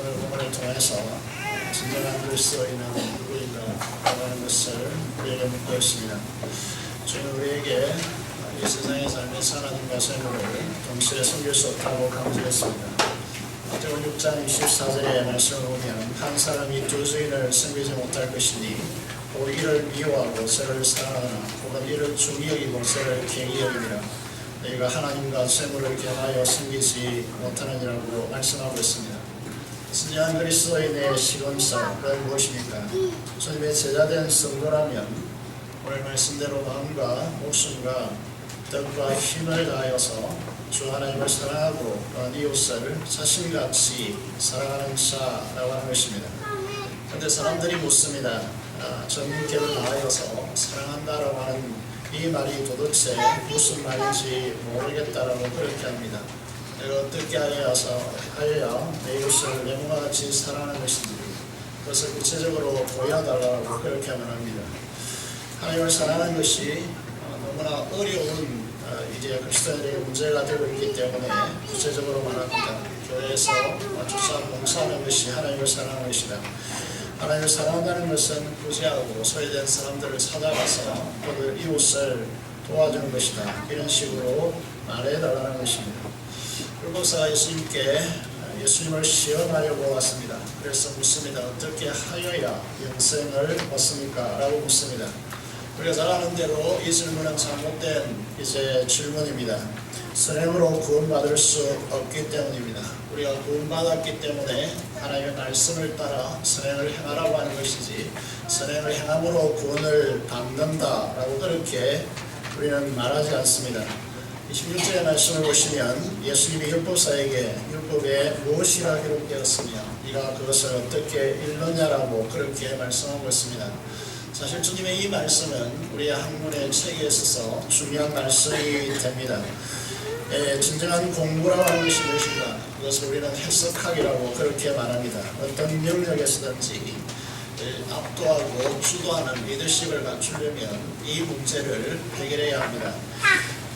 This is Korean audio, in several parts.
오늘 본문을 통해서 진정한 그리스도인은 누구인가 하는 것을 우리에게 묻고 있습니다. 주는 우리에게 이 세상의 삶의 하나님과 샘물을 동시에 섬길 수 없다고 강조했습니다. 마태복음 6장 24절의 말씀을 보면 한 사람이 두 주인을 섬기지 못할 것이니 또 이를 미워하고 저를 사랑하나 혹은 이를 중히 여기고 저를 갱히 여기니라. 너희가 하나님과 샘물을 겸하여 섬기지 못하느니라고 말씀하고 있습니다. 진정한 그리스도인의 시건사는 무엇입니까? 주님의 제자된 성도라면 오늘 말씀대로 마음과 목숨과 뜻과 힘을 다하여서 주 하나님을 사랑하고 이웃을 자신같이 사랑하는 자라고 하는 것입니다. 그런데 사람들이 묻습니다. 전문계를 다하여서 사랑한다라고 하는 이 말이 도대체 무슨 말인지 모르겠다라고 그렇게 합니다. 내가 어떻게 하여야 내 이웃을 내 몸과 같이 사랑하는 것인지 그것을 구체적으로 보여달라고 그렇게 말합니다. 하나님을 사랑하는 것이 너무나 어려운 이제 그리스도인에게 문제가 되고 있기 때문에 구체적으로 말합니다. 교회에서 주사 봉사하는 것이 하나님을 사랑하는 것이다. 하나님을 사랑한다는 것은 부재하고 소외된 사람들을 찾아가서 그들 이웃을 도와주는 것이다. 이런 식으로 말해달라는 것입니다. 율법사가 예수님을 시험하려고 왔습니다. 그래서 묻습니다. 어떻게 하여야 영생을 얻습니까? 라고 묻습니다. 우리가 잘 아는 대로 이 질문은 잘못된 질문입니다. 선행으로 구원받을 수 없기 때문입니다. 우리가 구원받았기 때문에 하나님의 말씀을 따라 선행을 행하라고 하는 것이지 선행을 행함으로 구원을 받는다라고 그렇게 우리는 말하지 않습니다. 26절의 말씀을 보시면 예수님이 율법사에게 율법에 무엇이라 기록되었으며 네가 그것을 어떻게 읽느냐라고 그렇게 말씀하고 있습니다. 사실 주님의 이 말씀은 우리의 학문의 책에 있어서 중요한 말씀이 됩니다. 진정한 공부라고 하는 것이 무엇인가? 그것을 우리는 해석학이라고 그렇게 말합니다. 어떤 영역에서든지 압도하고 주도하는 리더십을 갖추려면 이 문제를 해결해야 합니다.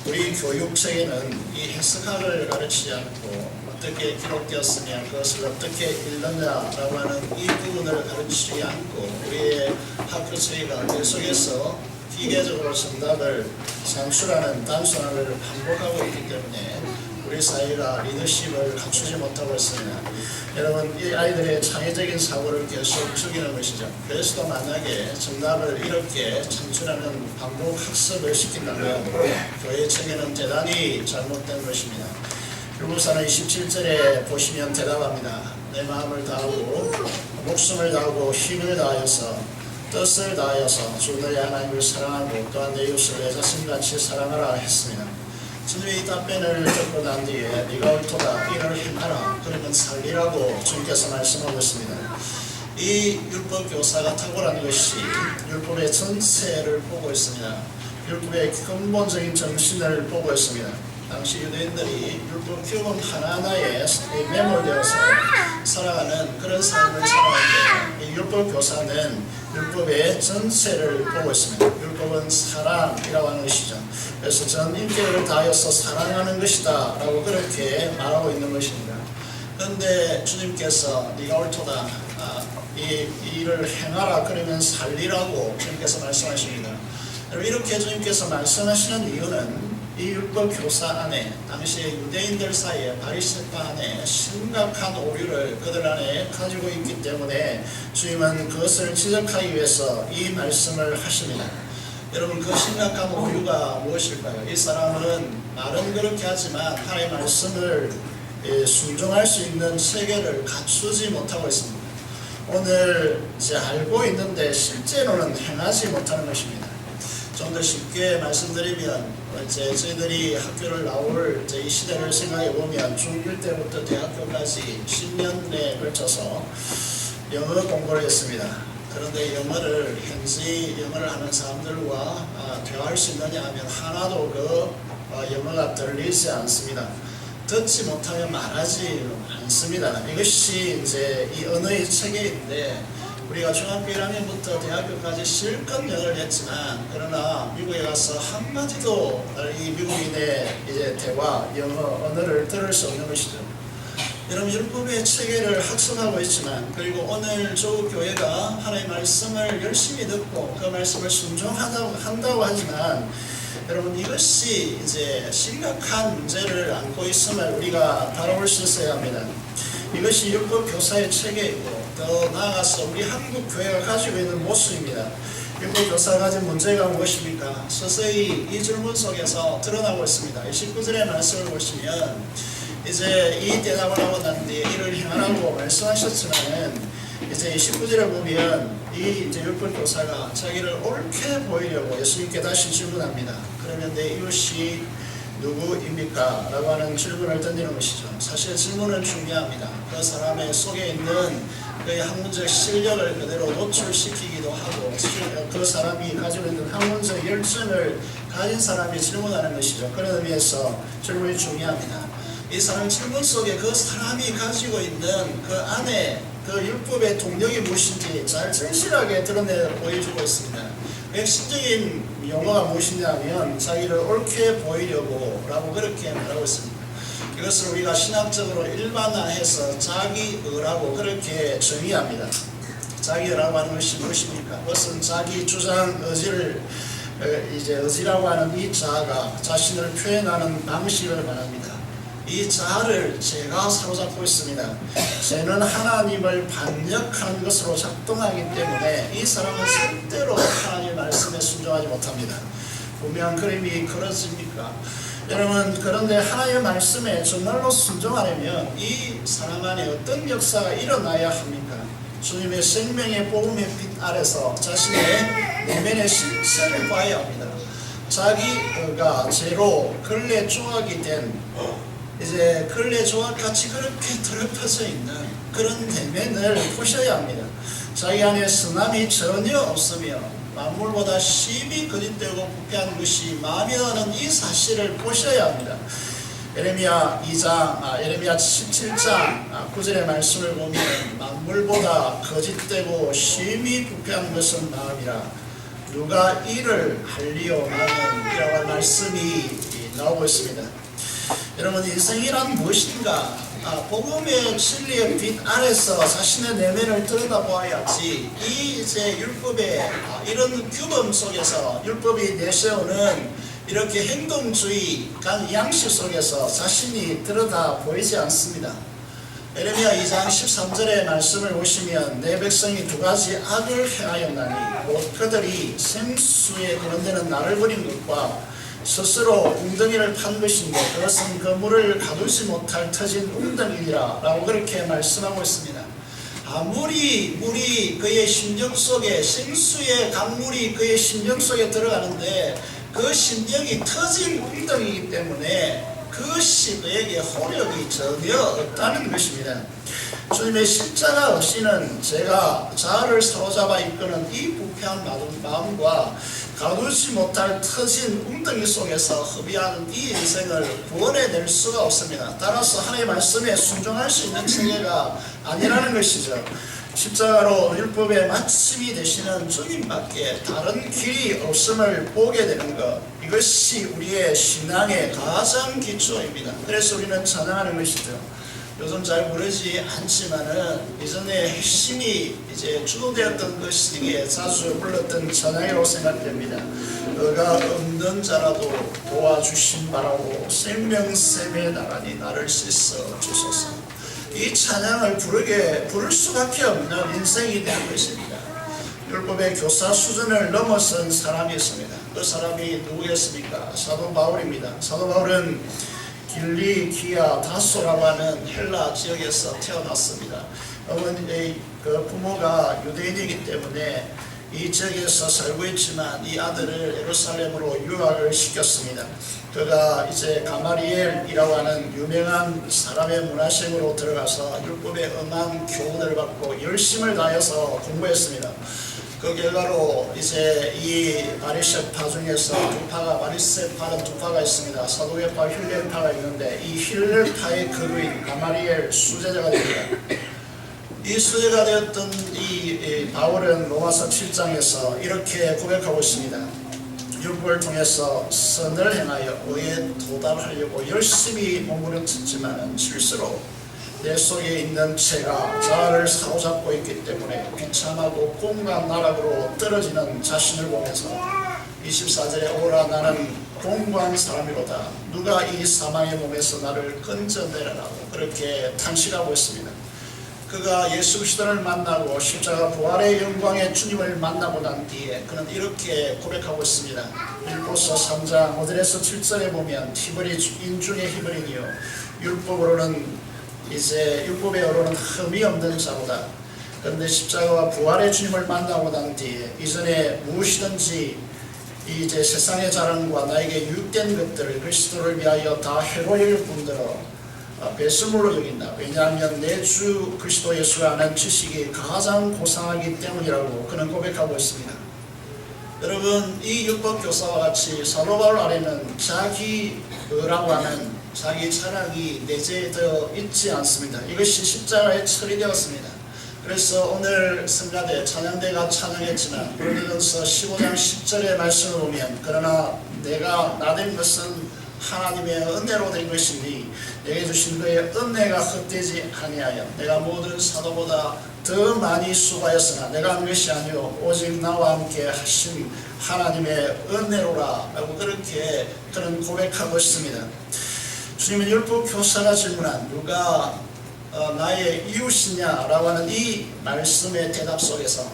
우리 교육책에는 이 해석학을 가르치지 않고 어떻게 기록되었으며 그것을 어떻게 읽느냐라고 하는 이 부분을 가르치지 않고 우리의 학교 저희가 계속해서 기계적으로 정답을 산출하는 단순화를 반복하고 있기 때문에 우리 사회가 리더십을 갖추지 못하고 있습니다. 여러분, 이 아이들의 창의적인 사고를 계속 죽이는 것이죠. 그래서도 만약에 정답을 이렇게 창출하는 반복 학습을 시킨다면 교회 측에는 대단히 잘못된 것입니다. 율법사는 27절에 보시면 대답합니다. 내 마음을 다하고 목숨을 다하고 힘을 다하여서 뜻을 다하여서 주 너의 하나님을 사랑하고 또한 내 이웃을 내 자신같이 사랑하라 했습니다. 주님의 이 답변을 듣고 난 뒤에 네가 옳도다 이를 행하라 그러면 살리라고 주님께서 말씀하고 있습니다. 이 율법 교사가 탁월한 것이 율법의 전체를 보고 있습니다. 율법의 근본적인 정신을 보고 있습니다. 당시 유대인들이 율법 규범 하나하나에 매몰되어서 살아가는 그런 삶을 살아가는데 이 율법 교사는 율법의 전체를 보고 있습니다. 율법은 사랑이라고 하는 것이죠. 그래서 전 인격을 다하여서 사랑하는 것이다 라고 그렇게 말하고 있는 것입니다. 그런데 주님께서 네가 옳도다 이 일을 행하라 그러면 살리라고 주님께서 말씀하십니다. 이렇게 주님께서 말씀하시는 이유는 이 율법 교사 안에 당시의 유대인들 사이에 바리새파 안에 심각한 오류를 그들 안에 가지고 있기 때문에 주님은 그것을 지적하기 위해서 이 말씀을 하십니다. 여러분, 그 심각한 오류가 무엇일까요? 이 사람은 말은 그렇게 하지만 하나님의 말씀을 순종할 수 있는 체계를 갖추지 못하고 있습니다. 오늘 알고 있는데 실제로는 행하지 못하는 것입니다. 좀 더 쉽게 말씀드리면 저희들이 학교를 나올 이 시대를 생각해 보면 중1 때부터 대학교까지 10년에 걸쳐서 영어 공부를 했습니다. 그런데 영어를 현지 영어를 하는 사람들과 대화할 수 있느냐 하면 하나도 그 영어가 들리지 않습니다. 듣지 못하면 말하지 않습니다. 이것이 이 언어의 체계인데 우리가 중학교 1학년부터 대학교까지 실컷 영어를 했지만 그러나 미국에 가서 한마디도 이 미국인의 대화, 영어, 언어를 들을 수 없는 것이죠. 여러분 율법의 체계를 학습하고 있지만 그리고 오늘 조국교회가 하나님의 말씀을 열심히 듣고 그 말씀을 순종한다고 하지만 여러분 이것이 이제 심각한 문제를 안고 있음을 우리가 바라볼 수 있어야 합니다. 이것이 율법 교사의 체계이고 더 나아가서 우리 한국 교회가 가지고 있는 모습입니다. 율법 교사가 가진 문제가 무엇입니까? 서서히 이 질문 속에서 드러나고 있습니다. 19절의 말씀을 보시면 이제 이 대답을 하고 난 뒤에 이를 행하라고 말씀하셨지만은 이제 19절을 보면 이 이제 율법 교사가 자기를 옳게 보이려고 예수님께 다시 질문합니다. 그러면 내 이웃이 누구입니까? 라고 하는 질문을 던지는 것이죠. 사실 질문은 중요합니다. 그 사람의 속에 있는 그의 학문적 실력을 그대로 노출시키기도 하고 그 사람이 가지고 있는 학문적 열정을 가진 사람이 질문하는 것이죠. 그런 의미에서 질문이 중요합니다. 이 사람 질문 속에 그 사람이 가지고 있는 그 안에 그 율법의 동력이 무엇인지 잘 절실하게 드러내 보여주고 있습니다. 핵심적인 용어가 무엇이냐면 자기를 옳게 보이려고 라고 그렇게 말하고 있습니다. 이것을 우리가 신학적으로 일반화해서 자기의라고 그렇게 정의합니다. 자기의라고 하는 것이 무엇입니까? 그것은 자기 주장 의지를 이제 의지라고 하는 이 자아가 자신을 표현하는 방식을 말합니다. 이 자아를 죄가 사로잡고 있습니다. 죄는 하나님을 반역한 것으로 작동하기 때문에 이 사람은 절대로 하나님의 말씀에 순종하지 못합니다. 분명 그림이 그렇습니까? 여러분 그런데 하나님의 말씀에 정말로 순종하려면 이 사람 안에 어떤 역사가 일어나야 합니까? 주님의 생명의 복음의 빛 아래서 자신의 내면의 실체를 봐야 합니다. 자기가 죄로 근래 조각이 된 이제 근래 조각같이 그렇게 더럽혀져 있는 그런 내면을 보셔야 합니다. 자기 안에 선함이 전혀 없으며 만물보다 심히 거짓되고 부패한 것이 마음이라는 이 사실을 보셔야 합니다. 예레미야 17장 9절의 말씀을 보면 만물보다 거짓되고 심히 부패한 것은 마음이라 누가 이를 할리요 나는 이라고 말씀이 나오고 있습니다. 여러분 인생이란 무엇인가? 복음의 진리의 빛 아래서 자신의 내면을 들여다보아야지 이 이제 율법의 이런 규범 속에서 율법이 내세우는 이렇게 행동주의 간 양식 속에서 자신이 들여다보이지 않습니다. 예레미야 2장 13절의 말씀을 보시면 내 백성이 두 가지 악을 행하였나니 곧 그들이 생수에 거론되는 나를 버린 것과 스스로 웅덩이를 판 것인데 그것은 그 물을 가두지 못할 터진 웅덩이니라 라고 그렇게 말씀하고 있습니다. 아무리 물이 그의 심령 속에 생수의 강물이 그의 심령 속에 들어가는데 그 심령이 터진 웅덩이이기 때문에 그것이 그에게 호력이 전혀 없다는 것입니다. 주님의 십자가 없이는 제가 자아를 사로잡아 이끄는 이 부패한 마음과 가두지 못할 터진 웅덩이 속에서 허비하는 이 인생을 구원해낼 수가 없습니다. 따라서 하나님의 말씀에 순종할 수 있는 체계가 아니라는 것이죠. 십자가로 율법의 마침이 되시는 주님밖에 다른 길이 없음을 보게 되는 것, 이것이 우리의 신앙의 가장 기초입니다. 그래서 우리는 찬양하는 것이죠. 요즘 잘 부르지 않지만은 이전에 핵심이 이제 주도되었던 것이기에 자주 불렀던 찬양이라고 생각됩니다. 너가 없는 자라도 도와주신 바라고 생명샘에 나가니 나를 씻어 주소서. 이 찬양을 부를 수밖에 없는 인생이 된 것입니다. 율법의 교사 수준을 넘어선 사람이 있습니다. 그 사람이 누구였습니까? 사도 바울입니다. 사도 바울은 길리기아 다소라고 하는 헬라 지역에서 태어났습니다. 어머니의 그 부모가 유대인이기 때문에 이 지역에서 살고 있지만 이 아들을 예루살렘으로 유학을 시켰습니다. 그가 이제 가마리엘이라고 하는 유명한 사람의 문화생으로 들어가서 율법의 엄한 교훈을 받고 열심을 다해서 공부했습니다. 그 결과로 이제 이 바리새파 중에서 바리새파는 두 파가 있습니다. 사도계파, 힐레파가 있는데 이 힐레파의 그루인 가마리엘 수제자가 됩니다. 이 수제가 되었던 이 바울은 로마서 7장에서 이렇게 고백하고 있습니다. 율법을 통해서 선을 행하여 의에 도달하려고 열심히 몸부림쳤지만 실수로 내 속에 있는 죄가 자아를 사로잡고 있기 때문에 비참하고 공간 나락으로 떨어지는 자신을 보면서 24절에 오라 나는 공고한 사람이로다 누가 이 사망의 몸에서 나를 건져내라라고 그렇게 탄식하고 있습니다. 그가 예수 그리스도를 만나고 십자가 부활의 영광의 주님을 만나고 난 뒤에 그는 이렇게 고백하고 있습니다. 빌보서 3장 5절에서 7절에 보면 히브리 인중의 히브리니요 율법으로는 흠이 없는 자로다. 그런데 십자가와 부활의 주님을 만나고 난 뒤에 이전에 무엇이든지 이제 세상의 자랑과 나에게 유익된 것들을 그리스도를 위하여 다 해로일 뿐더러 배설물로 여긴다. 왜냐하면 내 주 그리스도 예수가 아는 지식이 가장 고상하기 때문이라고 그는 고백하고 있습니다. 여러분 이 율법교사와 같이 사도 바울 안에는 자기라고 하는 자기 자랑이 내재되어 있지 않습니다. 이것이 십자가에 처리되었습니다. 그래서 오늘 성가대 찬양대가 찬양했지만 고린도전서 15장 10절의 말씀을 보면 그러나 내가 나된 것은 하나님의 은혜로 된 것이니 내게 주신 그의 은혜가 헛되지 아니하여 내가 모든 사도보다 더 많이 수고하였으나 내가 한 것이 아니요 오직 나와 함께 하신 하나님의 은혜로라 라고 그렇게 그는 고백하고 있습니다. 주님은 율법교사가 질문한 누가 나의 이웃이냐 라고 하는 이 말씀의 대답 속에서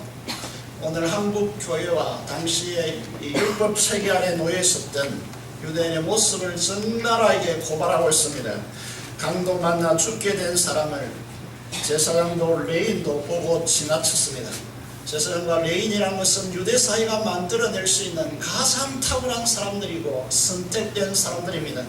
오늘 한국 교회와 당시에 이 율법 체계 아래 놓여 있었던 유대인의 모습을 적나라하게 고발하고 있습니다. 강도 만나 죽게 된 사람을 제사장도 레인도 보고 지나쳤습니다. 제사장과 레인이라는 것은 유대 사회가 만들어낼 수 있는 가장 탁월한 사람들이고 선택된 사람들입니다.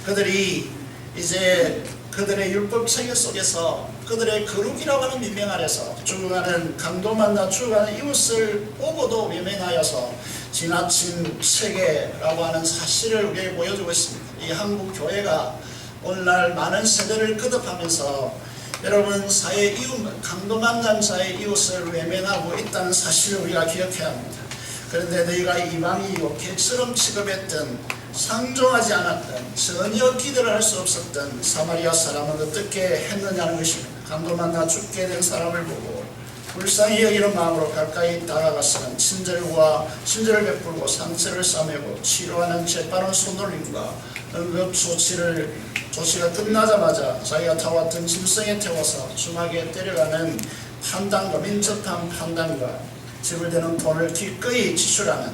그들이 이제 그들의 율법 체계 속에서 그들의 거룩이라고 하는 민명 아래서 죽어가는 강도 만나 죽어가는 이웃을 보고도 외면하여서 지나친 체계라고 하는 사실을 우리에게 보여주고 있습니다. 이 한국 교회가 오늘날 많은 세대를 거듭하면서 여러분 사회 이웃, 강도 만난 자의 이웃을 외면하고 있다는 사실을 우리가 기억해야 합니다. 그런데 너희가 이방이요 개처럼 취급했던 상종하지 않았던 전혀 기대를 할 수 없었던 사마리아 사람은 어떻게 했느냐는 것입니다. 강도 만나 죽게 된 사람을 보고 불쌍히 여기는 마음으로 가까이 다가가서는 친절을 베풀고 상처를 싸매고 치료하는 재빠른 손놀림과 응급 조치가 끝나자마자 자기가 타왔던 짐승에 태워서 중하게 때려가는 판단과 민첩한 판단과 지불되는 돈을 기꺼이 지출하는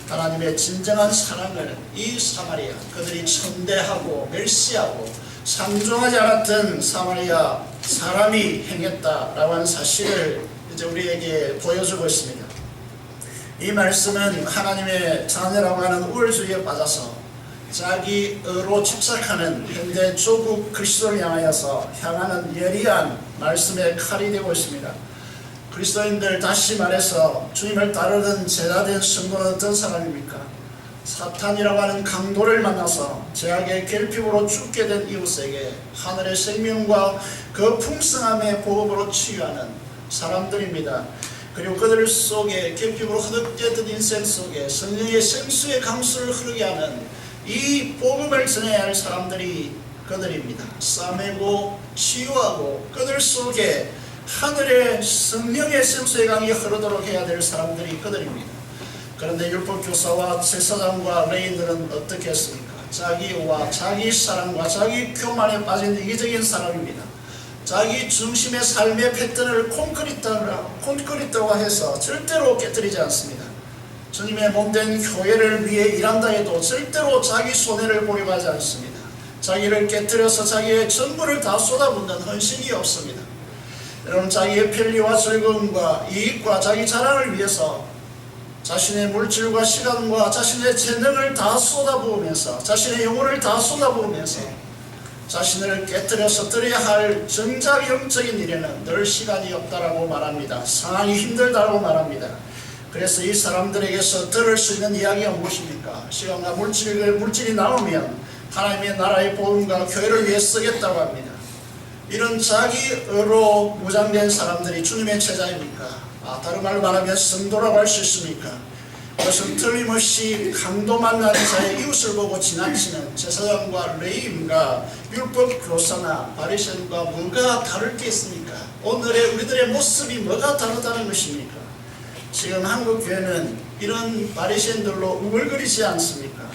하나님의 진정한 사랑을 이 사마리아 그들이 천대하고 멸시하고 상종하지 않았던 사마리아 사람이 행했다라고 하는 사실을 이제 우리에게 보여주고 있습니다. 이 말씀은 하나님의 자녀라고 하는 우월주의에 빠져서 자기 의로 집착하는 현대 조국 그리스도를 향하는 예리한 말씀의 칼이 되고 있습니다. 그리스도인들 다시 말해서 주님을 따르던 제자된 성도는 어떤 사람입니까? 사탄이라고 하는 강도를 만나서 죄악의 결핍으로 죽게 된 이웃에게 하늘의 생명과 그 풍성함의 보급으로 치유하는 사람들입니다. 그리고 그들 속에 결핍으로 허덕대던 인생 속에 성령의 생수의 강수를 흐르게 하는 이 복음을 전해야 할 사람들이 그들입니다. 싸매고 치유하고 그들 속에 하늘의 성령의 생수의 강이 흐르도록 해야 될 사람들이 그들입니다. 그런데 율법교사와 제사장과 레인들은 어떻게 했습니까? 자기와 자기 사랑과 자기 교만에 빠진 이기적인 사람입니다. 자기 중심의 삶의 패턴을 콘크리트화 해서 절대로 깨뜨리지 않습니다. 주님의 몸된 교회를 위해 일한다 해도 절대로 자기 손해를 보려고 하지 않습니다. 자기를 깨뜨려서 자기의 전부를 다 쏟아붓는 헌신이 없습니다. 여러분 자기의 편리와 즐거움과 이익과 자기 자랑을 위해서 자신의 물질과 시간과 자신의 재능을 다 쏟아부으면서 자신의 영혼을 다 쏟아부으면서 자신을 깨뜨려서 드려야 할 정작 영적인 일에는 늘 시간이 없다라고 말합니다. 상황이 힘들다고 말합니다. 그래서 이 사람들에게서 들을 수 있는 이야기가 무엇입니까? 시간과 물질이 나오면 하나님의 나라의 복음과 교회를 위해 쓰겠다고 합니다. 이런 자기의로 무장된 사람들이 주님의 제자입니까? 다른 말로 말하면 성도라고 할 수 있습니까? 그것은 틀림없이 강도 만나는 자의 이웃을 보고 지나치는 제사장과 레위인과 율법 교사나 바리새인과 뭐가 다를 게 있습니까? 오늘의 우리들의 모습이 뭐가 다르다는 것입니까? 지금 한국 교회는 이런 바리새인들로 우글거리지 않습니까?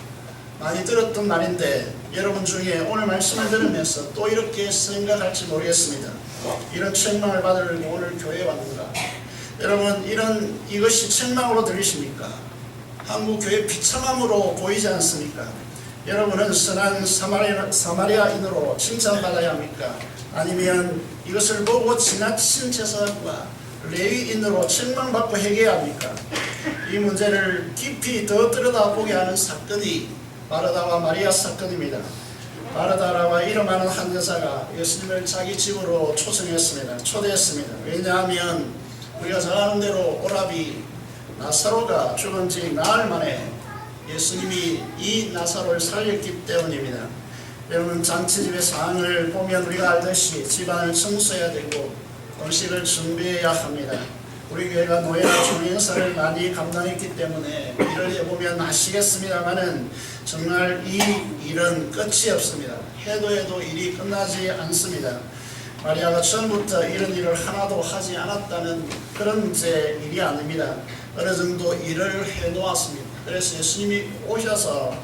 많이 들었던 말인데 여러분 중에 오늘 말씀을 들으면서 또 이렇게 생각할지 모르겠습니다. 이런 책망을 받으려고 오늘 교회에 왔는가? 여러분 이것이 책망으로 들리십니까? 한국 교회 비참함으로 보이지 않습니까? 여러분은 선한 사마리아인으로 칭찬받아야 합니까? 아니면 이것을 보고 지나친 제사장과 레위인으로 책망받고 회개해야 합니까? 이 문제를 깊이 더 들여다보게 하는 사건이 마르다와 마리아 사건입니다. 마르다라와 이름하는 한 여자가 예수님을 자기 집으로 초대했습니다. 왜냐하면 우리가 잘 아는 대로 오라비 나사로가 죽은 지 나흘 만에 예수님이 이 나사로를 살렸기 때문입니다. 여러분 잔치집의 상황을 보면 우리가 알듯이 집안을 청소해야 되고 음식을 준비해야 합니다. 우리 교회가 노예나 중행사를 많이 감당했기 때문에 일을 해보면 아시겠습니다만은 정말 이 일은 끝이 없습니다. 해도 일이 끝나지 않습니다. 마리아가 처음부터 이런 일을 하나도 하지 않았다는 그런 일이 아닙니다. 어느 정도 일을 해놓았습니다. 그래서 예수님이 오셔서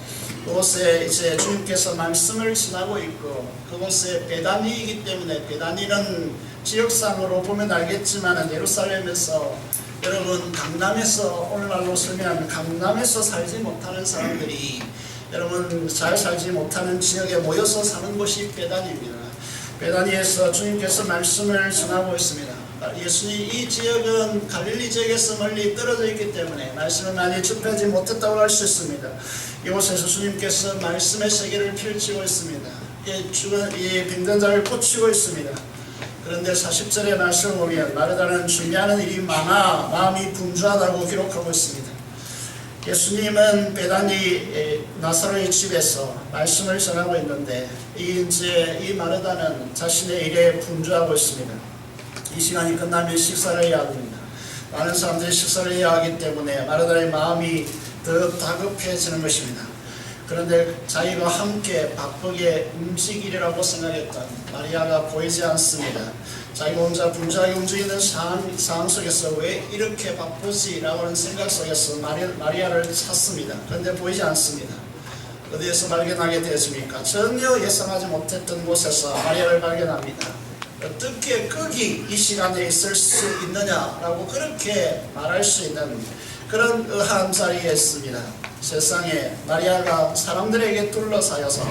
그곳에 이제 주님께서 말씀을 전하고 있고 그곳에 베다니이기 때문에 베다니는 지역상으로 보면 알겠지만 예루살렘에서 여러분 강남에서 오늘날로 설명하면 강남에서 살지 못하는 사람들이 여러분 잘 살지 못하는 지역에 모여서 사는 곳이 베다니입니다. 베다니에서 주님께서 말씀을 전하고 있습니다. 예수님 이 지역은 갈릴리 지역에서 멀리 떨어져 있기 때문에 말씀을 많이 접하지 못했다고 할 수 있습니다. 이곳에서 주님께서 말씀의 세계를 펼치고 있습니다. 이 병든 자를 고치고 있습니다. 그런데 40절의 말씀을 보면 마르다는 준비하는 일이 많아 마음이 분주하다고 기록하고 있습니다. 예수님은 베다니 나사로의 집에서 말씀을 전하고 있는데 이 마르다는 자신의 일에 분주하고 있습니다. 이 시간이 끝나면 식사를 해야 합니다. 많은 사람들이 식사를 해야 하기 때문에 마르다의 마음이 더 다급해지는 것입니다. 그런데 자기가 함께 바쁘게 움직이리라고 생각했던 마리아가 보이지 않습니다. 자기가 혼자 분주하게 움직이는 상황 속에서 왜 이렇게 바쁘지? 라고 하는 생각 속에서 마리아를 찾습니다. 그런데 보이지 않습니다. 어디에서 발견하게 되었습니까? 전혀 예상하지 못했던 곳에서 마리아를 발견합니다. 어떻게 거기 이 시간에 있을 수 있느냐라고 그렇게 말할 수 있는 그런 의아한 자리에 있습니다. 세상에 마리아가 사람들에게 둘러싸여서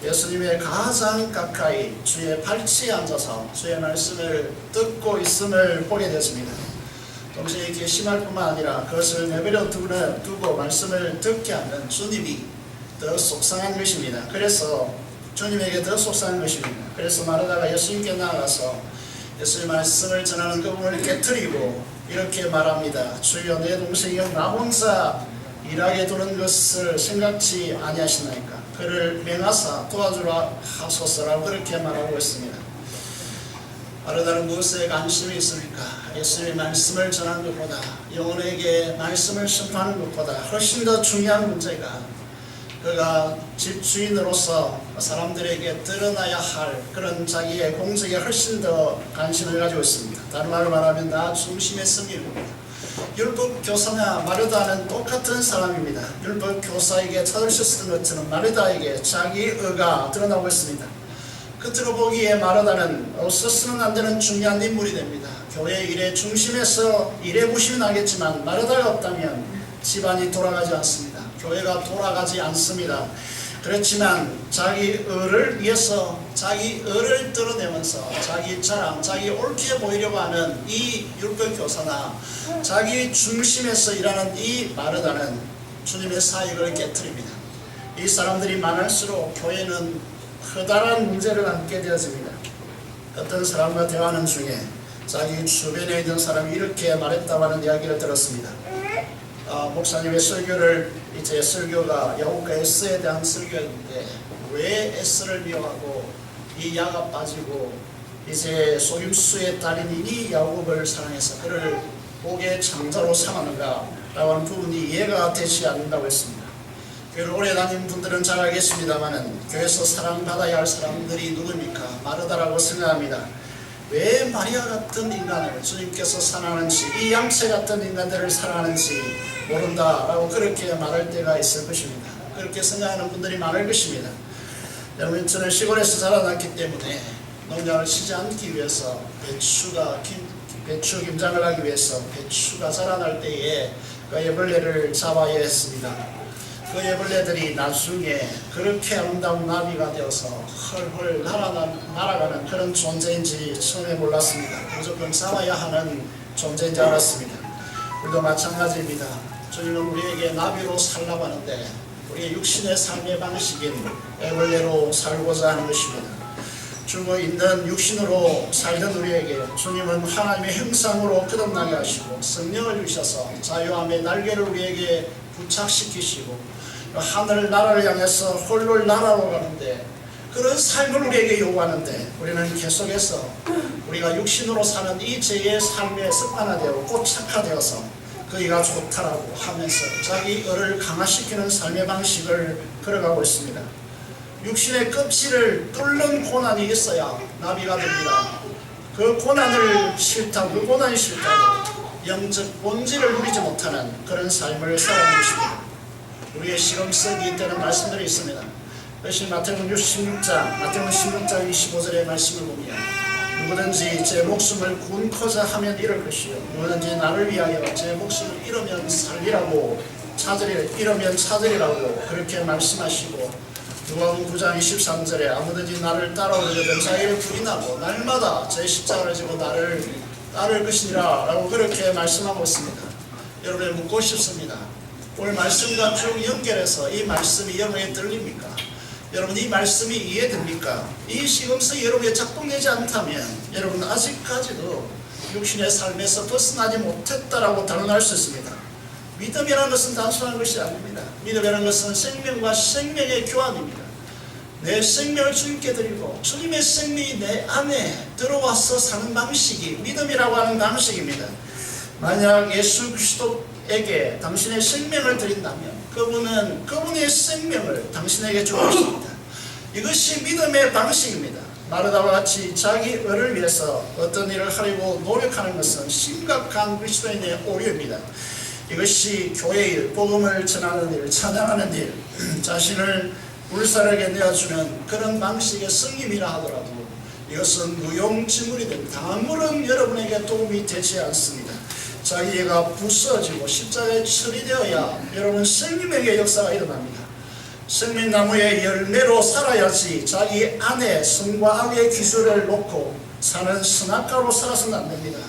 예수님의 가장 가까이 주의 발치에 앉아서 주의 말씀을 듣고 있음을 보게 됐습니다. 동시에 괘씸할 뿐만 아니라 그것을 내버려 두고 말씀을 듣게 하는 주님이 더 속상한 것입니다. 그래서 주님에게 더 속상한 것입니다. 그래서 마르다가 예수님께 나아가서 예수의 말씀을 전하는 그분을 깨트리고 이렇게 말합니다. 주여 내 동생이여 나 혼자 일하게 두는 것을 생각지 아니하시나이까. 그를 맹하사 도와주라 하소서라고 그렇게 말하고 있습니다. 마르다는 무엇에 관심이 있습니까? 예수님의 말씀을 전하는 것보다 영혼에게 말씀을 선포하는 것보다 훨씬 더 중요한 문제가 그가 집주인으로서 사람들에게 드러나야 할 그런 자기의 공적에 훨씬 더 관심을 가지고 있습니다. 다른 말로 말하면 나 중심의 승리입니다. 율법 교사나 마르다는 똑같은 사람입니다. 율법 교사에게 찾으셨던 것처럼 마르다에게 자기 의가 드러나고 있습니다. 끝으로 보기에 마르다는 없어서는 안 되는 중요한 인물이 됩니다. 교회 일의 중심에서 일에 부심이 나겠지만 마르다가 없다면 집안이 돌아가지 않습니다. 교회가 돌아가지 않습니다. 그렇지만 자기 의를 위해서 자기 의를 드러내면서 자기 자랑, 자기 옳게 보이려고 하는 이 율법교사나 자기 중심에서 일하는 이 마르다는 주님의 사역을 깨트립니다. 이 사람들이 많을수록 교회는 커다란 문제를 안게 되어집니다. 어떤 사람과 대화하는 중에 자기 주변에 있는 사람이 이렇게 말했다고 하는 이야기를 들었습니다. 목사님의 설교가 야곱과 에스에 대한 설교였는데 왜 에스를 미워하고 이 야가 빠지고 이제 속임수의 딸인 이 야곱을 사랑해서 그를 복의 창자로 삼았는가 라고 하는 부분이 이해가 되지 않는다고 했습니다. 교회를 오래 다닌 분들은 잘 알겠습니다만 교회에서 사랑받아야 할 사람들이 누굽니까? 마르다라고 생각합니다. 왜 마리아 같은 인간을 주님께서 사랑하는지, 이 양채 같은 인간들을 사랑하는지 모른다라고 그렇게 말할 때가 있을 것입니다. 그렇게 생각하는 분들이 많을 것입니다. 여러분, 저는 시골에서 자라났기 때문에 농장을 치지 않기 위해서 배추 김장을 하기 위해서 배추가 자라날 때에 그 애벌레를 잡아야 했습니다. 그 애벌레들이 나중에 그렇게 아름다운 나비가 되어서 헐헐 날아가는 그런 존재인지 처음에 몰랐습니다. 무조건 잡아야 하는 존재인 줄 알았습니다. 우리도 마찬가지입니다. 주님은 우리에게 나비로 살라고 하는데 우리의 육신의 삶의 방식인 애벌레로 살고자 하는 것입니다. 죽어 있는 육신으로 살던 우리에게 주님은 하나님의 형상으로 거듭나게 하시고 성령을 주셔서 자유함의 날개를 우리에게 부착시키시고 하늘 나라를 향해서 홀로 날아로 가는데 그런 삶을 우리에게 요구하는데 우리는 계속해서 우리가 육신으로 사는 이 죄의 삶에 습관화되어 고착화되어서 거기가 좋다라고 하면서 자기 의를 강화시키는 삶의 방식을 걸어가고 있습니다. 육신의 껍질을 뚫는 고난이 있어야 나비가 됩니다. 그 고난이 싫다고 영적 본질을 누리지 못하는 그런 삶을 살아가는 것입니다. 우리의 실험성이 있다는 말씀들이 있습니다. 그것이 마태복음 16장 25절의 말씀을 보면 누구든지 제 목숨을 군코자 하면 잃을 것이요 누구든지 나를 위하여 제 목숨을 잃으면 살리라고 잃으면 찾으리라고 그렇게 말씀하시고 누가복음 9장 23절에 아무든지 나를 따라오려거든 자기를 부인하고 날마다 제 십자가를 지고 나를 따를 것이니라 라고 그렇게 말씀하고 있습니다. 여러분을 묻고 싶습니다. 오늘 말씀과 쭉 연결해서 이 말씀이 여러분에 들립니까? 여러분 이 말씀이 이해됩니까? 이 시금석이 여러분에 작동되지 않다면 여러분 아직까지도 육신의 삶에서 벗어나지 못했다라고 단언할 수 있습니다. 믿음이라는 것은 단순한 것이 아닙니다. 믿음이라는 것은 생명과 생명의 교환입니다. 내 생명을 주님께 드리고 주님의 생명이 내 안에 들어와서 사는 방식이 믿음이라고 하는 방식입니다. 만약 예수 그리스도에게 당신의 생명을 드린다면 그분은 그분의 생명을 당신에게 줄 것입니다. 이것이 믿음의 방식입니다. 마르다와 같이 자기 의를 위해서 어떤 일을 하려고 노력하는 것은 심각한 그리스도인의 오류입니다. 이것이 교회의 일, 복음을 전하는 일, 찬양하는 일, 자신을 불사르게 내어주는 그런 방식의 승림이라 하더라도 이것은 무용지물이 됩니다. 아무런 여러분에게 도움이 되지 않습니다. 자기가 부서지고 십자가에 처리되어야 여러분 생명의 역사가 일어납니다. 생명나무의 열매로 살아야지 자기 안에 선과 악의 기술을 놓고 사는 선악가로 살아서는 안 됩니다.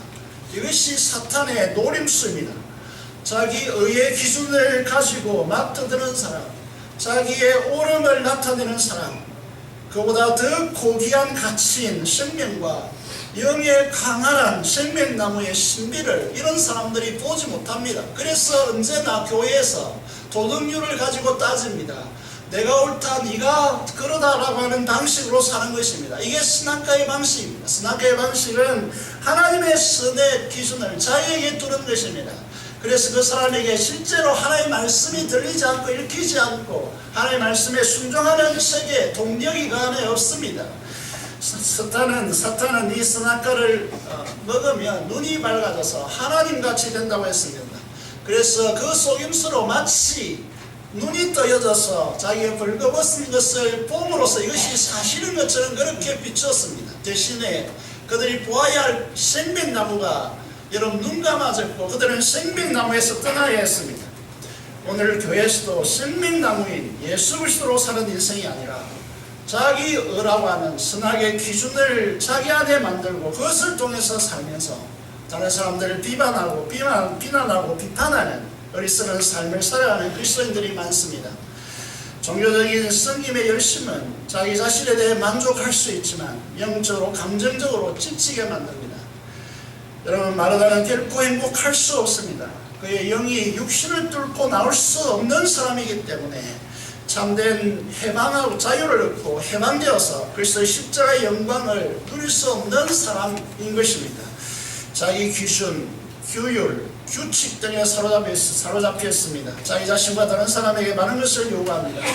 이것이 사탄의 노림수입니다. 자기 의의 기준을 가지고 맡드는 사람, 자기의 옳음을 나타내는 사람, 그보다 더 고귀한 가치인 생명과 영의 강한 생명나무의 신비를 이런 사람들이 보지 못합니다. 그래서 언제나 교회에서 도덕률을 가지고 따집니다. 내가 옳다, 네가 그러다라고 하는 방식으로 사는 것입니다. 이게 신학가의 방식입니다. 신학가의 방식은 하나님의 선의 기준을 자기에게 두는 것입니다. 그래서 그 사람에게 실제로 하나님의 말씀이 들리지 않고 읽히지 않고 하나님의 말씀에 순종하는 세계 동력이 그 안에 없습니다. 사탄은 이 선악과를 먹으면 눈이 밝아져서 하나님같이 된다고 했습니다. 그래서 그 속임수로 마치 눈이 떠여져서 자기가 벌거벗은 것을 봄으로써 이것이 사실인 것처럼 그렇게 비추었습니다. 대신에 그들이 보아야 할 생명나무가 여러분 눈 감아졌고 그들은 생명나무에서 떠나야 했습니다. 오늘 교회에서도 생명나무인 예수 그리스도로 사는 인생이 아니라 자기 의라고 하는 선악의 기준을 자기 안에 만들고 그것을 통해서 살면서 다른 사람들을 비난하고 비판하는 어리석은 삶을 살아가는 그리스도인들이 많습니다. 종교적인 성김의 열심은 자기 자신에 대해 만족할 수 있지만 영적으로 감정적으로 지치게 만듭니다. 여러분 마르다는 결코 행복할 수 없습니다. 그의 영이 육신을 뚫고 나올 수 없는 사람이기 때문에 참된 해방하고 자유를 얻고 해방되어서 그리스도의 십자가의 영광을 누릴 수 없는 사람인 것입니다. 자기 기준, 규율, 규칙 등에 사로잡혔습니다. 자기 자신과 다른 사람에게 많은 것을 요구합니다.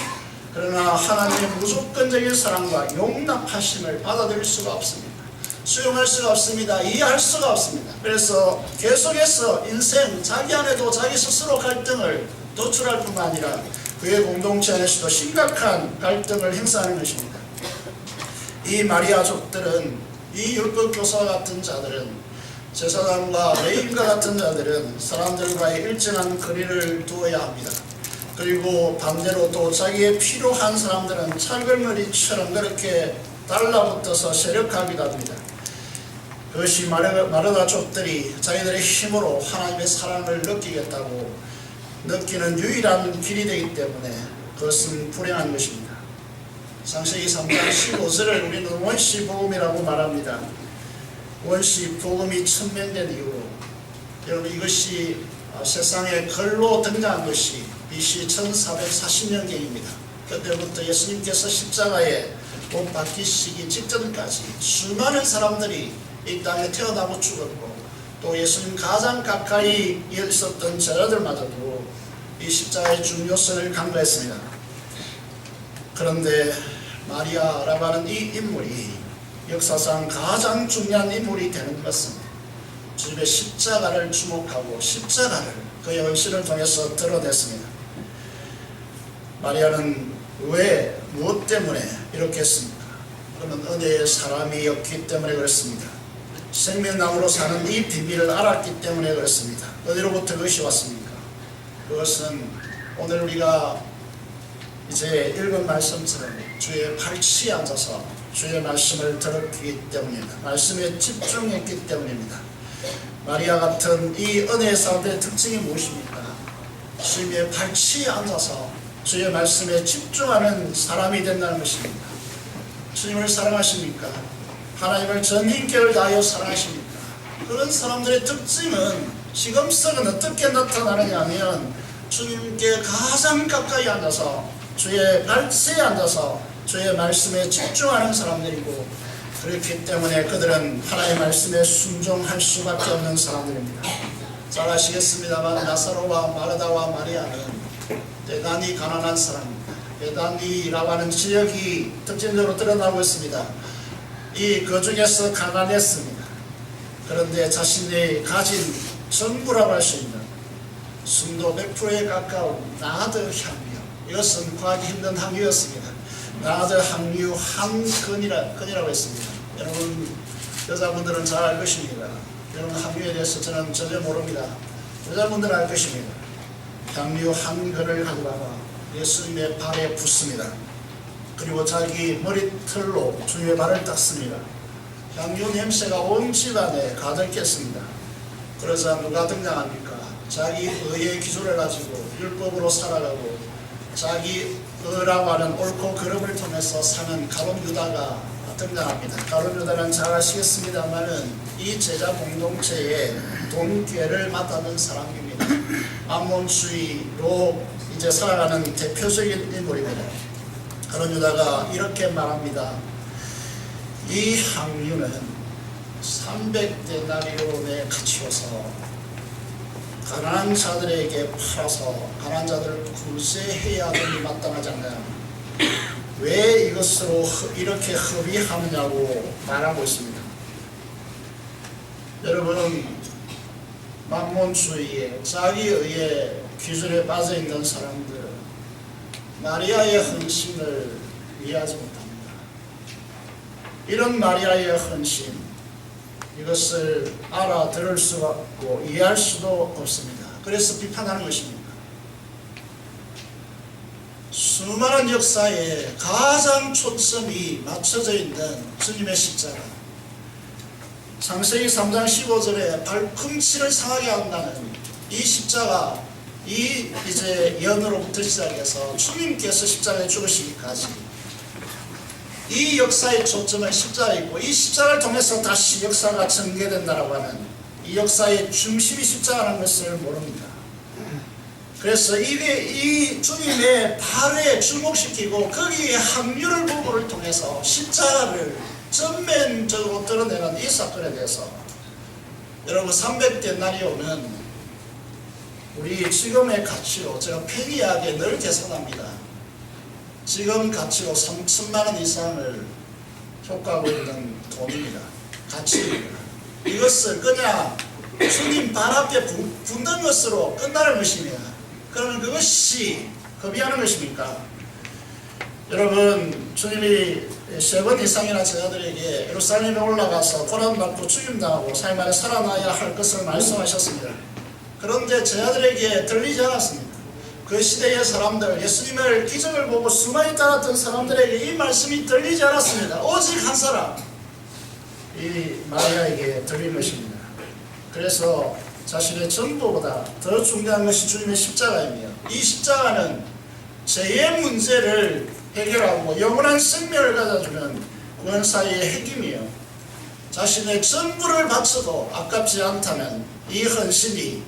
그러나 하나님의 무조건적인 사랑과 용납하심을 받아들일 수가 없습니다. 수용할 수가 없습니다. 이해할 수가 없습니다. 그래서 계속해서 인생, 자기 안에도 자기 스스로 갈등을 도출할 뿐만 아니라 그의 공동체 안에서도 심각한 갈등을 행사하는 것입니다. 이 마리아족들은, 이 율법교사와 같은 자들은, 제사장과 레위인과 같은 자들은 사람들과의 일정한 거리를 두어야 합니다. 그리고 반대로 또 자기의 필요한 사람들은 철글머리처럼 그렇게 달라붙어서 세력하기도 합니다. 그것이 마르다족들이 자기들의 힘으로 하나님의 사랑을 느끼겠다고 느끼는 유일한 길이 되기 때문에 그것은 불행한 것입니다. 창세기 3장 15절을 우리는 원시복음이라고 말합니다. 원시복음이 천명된 이후로, 여러분, 이것이 세상에 글로 등장한 것이 BC 1440년경입니다. 그때부터 예수님께서 십자가에 못 박히시기 직전까지 수많은 사람들이 이 땅에 태어나고 죽었고, 또 예수님 가장 가까이 있었던 제자들마저도 이 십자가의 중요성을 간과했습니다. 그런데 마리아라고 하는 이 인물이 역사상 가장 중요한 인물이 되는 것은 주님의 십자가를 주목하고 십자가를 그의 헌신을 통해서 드러냈습니다. 마리아는 왜, 무엇 때문에 이렇게 했습니까? 그는 은혜의 사람이었기 때문에 그렇습니다. 생명나무로 사는 이 비밀을 알았기 때문에 그렇습니다. 어디로부터 그것이 왔습니까? 그것은 오늘 우리가 이제 읽은 말씀처럼 주의 발치에 앉아서 주의 말씀을 들었기 때문입니다. 말씀에 집중했기 때문입니다. 마리아 같은 이 은혜의 사람들의 특징이 무엇입니까? 주님의 발치에 앉아서 주의 말씀에 집중하는 사람이 된다는 것입니다. 주님을 사랑하십니까? 하나님을 전 인격을 다하여 사랑하십니까? 그런 사람들의 특징은 지금성은 어떻게 나타나느냐 하면 주님께 가장 가까이 앉아서 주의 발치에 앉아서 주의 말씀에 집중하는 사람들이고, 그렇기 때문에 그들은 하나님의 말씀에 순종할 수밖에 없는 사람들입니다. 잘 아시겠습니다만 나사로와 마르다와 마리아는 대단히 가난한 사람입니다. 베다니라고 하는 지역이 특징적으로 드러나고 있습니다. 그 중에서 가난했습니다. 그런데 자신이 가진 전부라고 할 수 있는 순도 100%에 가까운 나드 향유, 이것은 구하기 힘든 향유였습니다. 나드 향유 한 근이라고 했습니다. 여러분, 여자분들은 잘 알 것입니다. 여러분, 향유에 대해서 저는 전혀 모릅니다. 여자분들은 알 것입니다. 향유 한 근을 가져다가 예수님의 발에 붓습니다. 그리고 자기 머리털로 주님의 발을 닦습니다. 향유 냄새가 온 집안에 가득했습니다. 그러자 누가 등장합니까? 자기 의의 기술을 가지고 율법으로 살아가고 자기 의라고 하는 옳고 그름을 통해서 사는 가룟 유다가 등장합니다. 가룟 유다는 잘 아시겠습니다만은 이 제자 공동체의 동괴를 맡아는 사람입니다. 암몬주의로 이제 살아가는 대표적인 인물입니다. 가룟 유다가 이렇게 말합니다. 이 향유는 300데나리온에 갇혀서 가난한 자들에게 팔아서 가난한 자들을 구제해야 되니 마땅하지 않나요? 왜 이것으로 이렇게 hợp의하느냐고 말하고 있습니다. 여러분, 만몬주의에 자기의 기준에 빠져있는 사람들은 마리아의 헌신을 이해하지 못합니다. 이런 마리아의 헌신, 이것을 알아들을 수가 없고 이해할 수도 없습니다. 그래서 비판하는 것입니다. 수많은 역사에 가장 초점이 맞춰져 있는 주님의 십자가, 창세기 3장 15절에 발꿈치를 상하게 한다는 이 십자가, 이제 연으로부터 시작해서 주님께서 십자가에 죽으시기까지 이 역사의 초점은 십자가에 있고, 이 십자가를 통해서 다시 역사가 전개된다라고 하는 이 역사의 중심이 십자가라는 것을 모릅니다. 그래서 이 주님의 발에 주목시키고 거기에 향유를 부분을 통해서 십자가를 전면적으로 드러내는 이 사건에 대해서 여러분 300대 날이 오면 우리 지금의 가치로 제가 팽이하게 늘 계산합니다. 지금 가치로 3천만 원 이상을 효과하고 있는 돈입니다. 가치입니다. 이것을 그냥 주님 발 앞에 붓는 것으로 끝나는 것입니다. 그러면 그것이 급이하는 것입니까? 여러분, 주님이 3번 이상이나 제자들에게 예루살렘에 올라가서 고난받고 죽임당하고 4일 만에 살아나야 할 것을 말씀하셨습니다. 그런데 제자들에게 들리지 않았습니다. 그 시대의 사람들, 예수님의 기적을 보고 수많이 따랐던 사람들에게 이 말씀이 들리지 않았습니다. 오직 한 사람, 이 마리아에게 들린 것입니다. 그래서 자신의 전부보다 더 중요한 것이 주님의 십자가입니다. 이 십자가는 죄의 문제를 해결하고 영원한 생명을 가져주는 구원사의 핵임이요, 자신의 전부를 바쳐도 아깝지 않다면 이 헌신이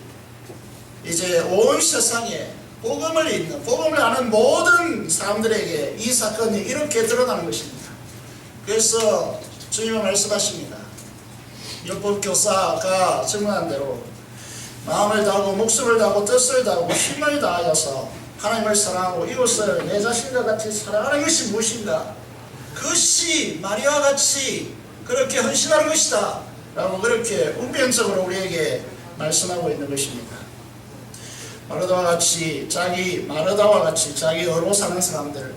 이제 온 세상에 복음을 읽는, 복음을 아는 모든 사람들에게 이 사건이 이렇게 드러나는 것입니다. 그래서 주님은 말씀하십니다. 율법교사가 증언한 대로 마음을 다하고 목숨을 다하고 뜻을 다하고 힘을 다하여서 하나님을 사랑하고 이웃을 내 자신과 같이 사랑하는 것이 무엇인가? 그것이 마리아와 같이 그렇게 헌신하는 것이다 라고 그렇게 운명적으로 우리에게 말씀하고 있는 것입니다. 마르다와 같이 자기 어로 사는 사람들,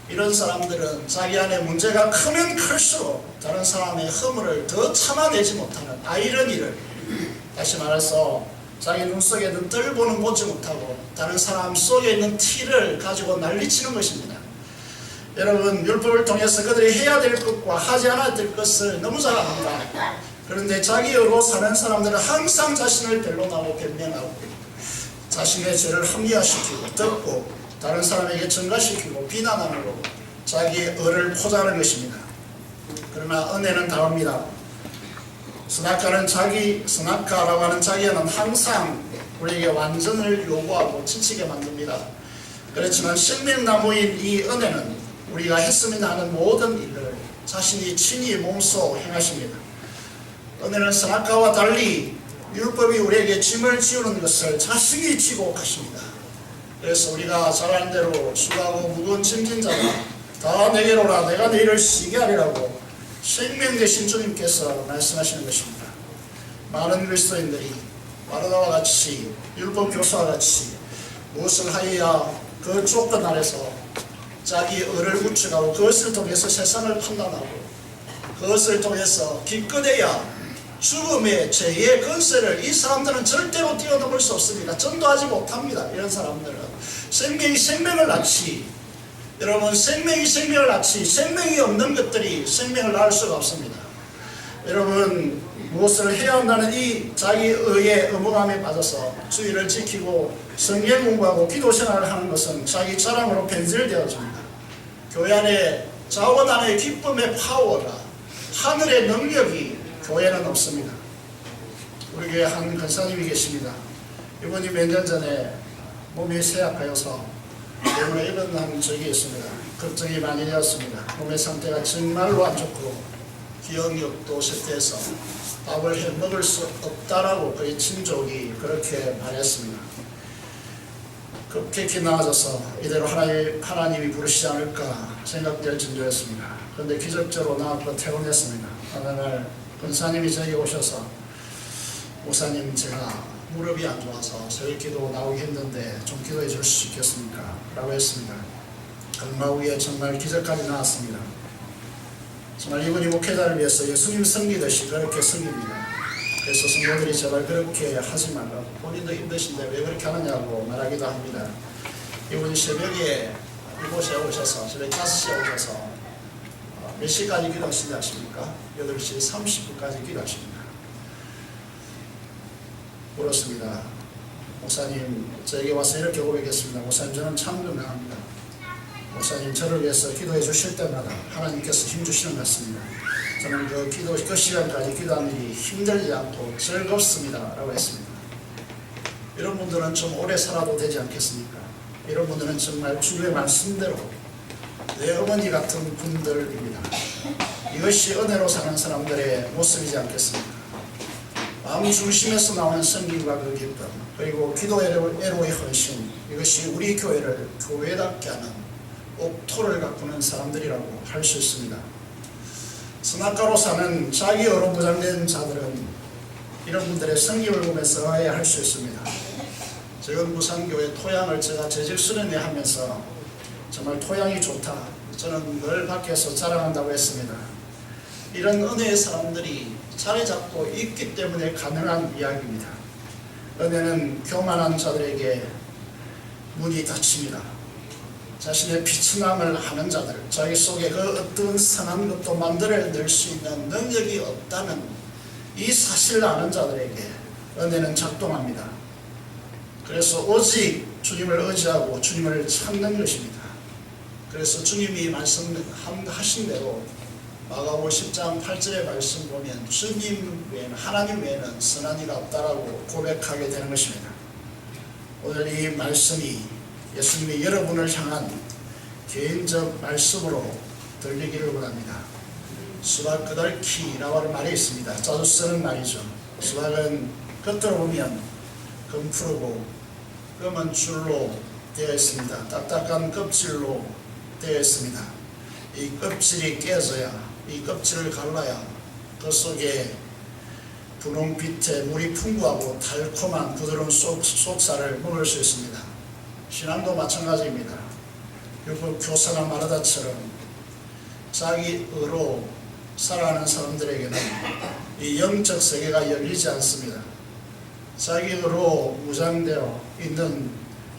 이런 사람들은 자기 안에 문제가 크면 클수록 다른 사람의 허물을 더 참아내지 못하는 아이러니를, 다시 말해서 자기 눈 속에 있는 뜰보는 보지 못하고 다른 사람 속에 있는 티를 가지고 난리치는 것입니다. 여러분, 율법을 통해서 그들이 해야 될 것과 하지 않아야 될 것을 너무 잘 압니다. 그런데 자기로 사는 사람들은 항상 자신을 변론하고 변명하고 자신의 죄를 합리화시키고 덮고 다른 사람에게 전가시키고 비난함으로 자기의 의를 포장하는 것입니다. 그러나 은혜는 다릅니다. 스나카라고 하는 자기는 항상 우리에게 완전을 요구하고 지치게 만듭니다. 그렇지만 생명나무인 이 은혜는 우리가 했으면 하는 모든 일을 자신이 친히 몸소 행하십니다. 은혜는 스나카와 달리 율법이 우리에게 짐을 지우는 것을 자식이 지고 가십니다. 그래서 우리가 잘 아는 대로 수고하고 무거운 짐진 자가 다 내게로 오라, 내가 너희를 쉬게 하리라고 생명 되신 주님께서 말씀하시는 것입니다. 많은 그리스도인들이 마르다와 같이 율법 교사와 같이 무엇을 하여야 그 조건 아래서 자기 의를 구축하고 그것을 통해서 세상을 판단하고 그것을 통해서 기껏해야 죽음의 죄의 권세를 이 사람들은 절대로 뛰어넘을 수 없습니다. 전도하지 못합니다. 이런 사람들은 생명이 생명을 낳지, 여러분, 생명이 생명을 낳지 생명이 없는 것들이 생명을 낳을 수가 없습니다. 여러분, 무엇을 해야 한다는 이 자기 의의 의무감에 빠져서 주의를 지키고 성경 공부하고 기도 생활을 하는 것은 자기 자랑으로 변질되어집니다. 교회 안에 자원 안에 기쁨의 파워가, 하늘의 능력이 교회는 없습니다. 우리 교회 한 권사님이 계십니다. 이분이 몇 년 전에 몸이 쇠약하여서 병원에 입원한 적이 있습니다. 걱정이 많이 되었습니다. 몸의 상태가 정말로 안 좋고 기억력도 쇠퇴해서 밥을 해 먹을 수 없다라고 그의 친족이 그렇게 말했습니다. 급격히 나아져서 이대로 하나님이 부르시지 않을까 생각될 정도였습니다. 그런데 기적적으로 나았고 퇴원했습니다. 어느 날 권사님이 저에게 오셔서, 목사님, 제가 무릎이 안 좋아서 새벽기도 나오기 힘든데 좀 기도해 줄 수 있겠습니까? 라고 했습니다. 금마 위에 정말 기적까지 나왔습니다. 정말 이분이 목회자를 위해서 예수님 섬기듯이 그렇게 섬깁니다. 그래서 성도들이 제발 그렇게 하지 말라고, 본인도 힘드신데 왜 그렇게 하느냐고 말하기도 합니다. 이분이 새벽에 이곳에 오셔서, 새벽 5시에 오셔서 몇 시까지 기도하시는지 아십니까? 8시 30분까지 기도하십니다. 물었습니다. 목사님, 저에게 와서 이렇게 고백했습니다. 목사님, 저는 참 건강합니다. 목사님, 저를 위해서 기도해 주실 때마다 하나님께서 힘주시는 것 같습니다. 저는 그 시간까지 기도하는 일이 힘들지 않고 즐겁습니다. 라고 했습니다. 이런 분들은 좀 오래 살아도 되지 않겠습니까? 이런 분들은 정말 주님의 말씀대로 내 어머니 같은 분들입니다. 이것이 은혜로 사는 사람들의 모습이지 않겠습니까? 마음 중심에서 나오는 섬김과 그 기쁨, 그리고 기도 애로의 헌신, 이것이 우리 교회를 교회답게 하는 옥토를 가꾸는 사람들이라고 할 수 있습니다. 선악가로 사는 자기 어로 무장된 자들은 이런 분들의 섬김을 보면서 할 수 있습니다. 지금 부산교회 토양을 제가 재직 수련회 하면서 정말 토양이 좋다, 저는 늘 밖에서 자랑한다고 했습니다. 이런 은혜의 사람들이 자리 잡고 있기 때문에 가능한 이야기입니다. 은혜는 교만한 자들에게 문이 닫힙니다. 자신의 비천함을 하는 자들, 자기 속에 그 어떤 선한 것도 만들어낼 수 있는 능력이 없다는 이 사실을 아는 자들에게 은혜는 작동합니다. 그래서 오직 주님을 의지하고 주님을 찾는 것입니다. 그래서 주님이 말씀하신 대로 마가복음 10장 8절의 말씀 보면 주님 외에는, 하나님 외에는 선한 이가 없다라고 고백하게 되는 것입니다. 오늘 이 말씀이 예수님이 여러분을 향한 개인적 말씀으로 들리기를 원합니다. 수박 끄덕기라고 하는 말이 있습니다. 자주 쓰는 말이죠. 수박은 겉으로 보면 금푸르고 검은 줄로 되어 있습니다. 딱딱한 껍질로 되어 있습니다. 이 껍질이 깨져야, 이 껍질을 갈라야 그 속에 분홍빛의 물이 풍부하고 달콤한 부드러운 속살을 먹을 수 있습니다. 신앙도 마찬가지입니다. 율법 교사가 말하다처럼 자기 의로 살아가는 사람들에게는 이 영적 세계가 열리지 않습니다. 자기 의로 무장되어 있는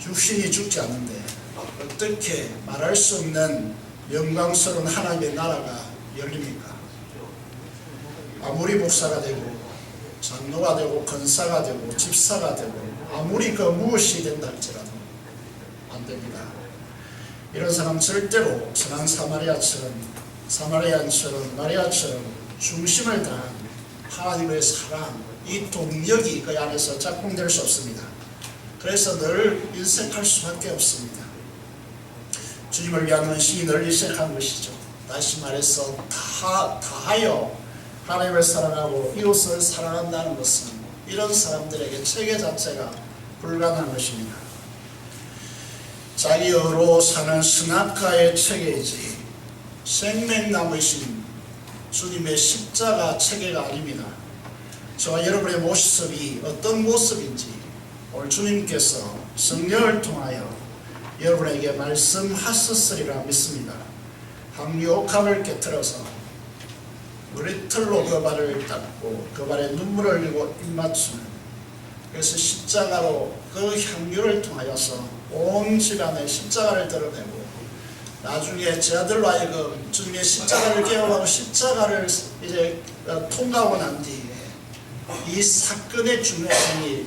육신이 죽지 않는데 어떻게 말할 수 없는 영광스러운 하나님의 나라가 열립니까? 아무리 목사가 되고 장로가 되고 권사가 되고 집사가 되고 아무리 그 무엇이 된다 할지라도 안 됩니다. 이런 사람 절대로 선한 사마리아인처럼 마리아처럼 중심을 다한 하나님의 사랑, 이 동력이 그 안에서 작동될 수 없습니다. 그래서 늘 인색할 수밖에 없습니다. 주님을 위한 헌신이 늘 인색한 것이죠. 다시 말해서 다하여 하나님을 사랑하고 이웃을 사랑한다는 것은 이런 사람들에게 체계 자체가 불가능한 것입니다. 자기 의로 사는 선악가의 체계이지 생명나무이신 주님의 십자가 체계가 아닙니다. 저와 여러분의 모습이 어떤 모습인지 오늘 주님께서 성령을 통하여 여러분에게 말씀하셨으리라 믿습니다. 항유옥합을 깨뜨려서 머리털로 그 발을 닦고 그 발에 눈물을 흘리고 입맞추는, 그래서 십자가로 그 향유를 통하여서 온 집안에 십자가를 드러내고 나중에 제 아들로 하여금 주님의 십자가를 경험하고 십자가를 이제 통과하고 난 뒤에 이 사건의 중요성이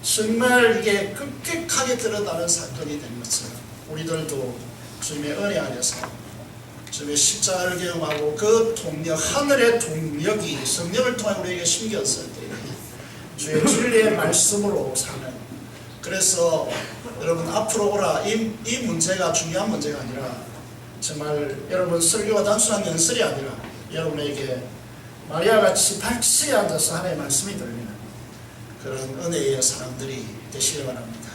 정말 이게 급격하게 드러나는 사건이 된 것처럼 우리들도 주님의 은혜 안에서 주님의 십자가를 경험하고 그 동력, 하늘의 동력이 성령을 통해 우리에게 심겼을 때 주의 진리의 말씀으로 사는, 그래서 여러분 앞으로 오라, 이 문제가 중요한 문제가 아니라 정말 여러분 설교가 단순한 연설이 아니라 여러분에게 마리아같이 발치에 앉아서 하나님의 말씀이 들리는 그런 은혜의 사람들이 되시길 바랍니다.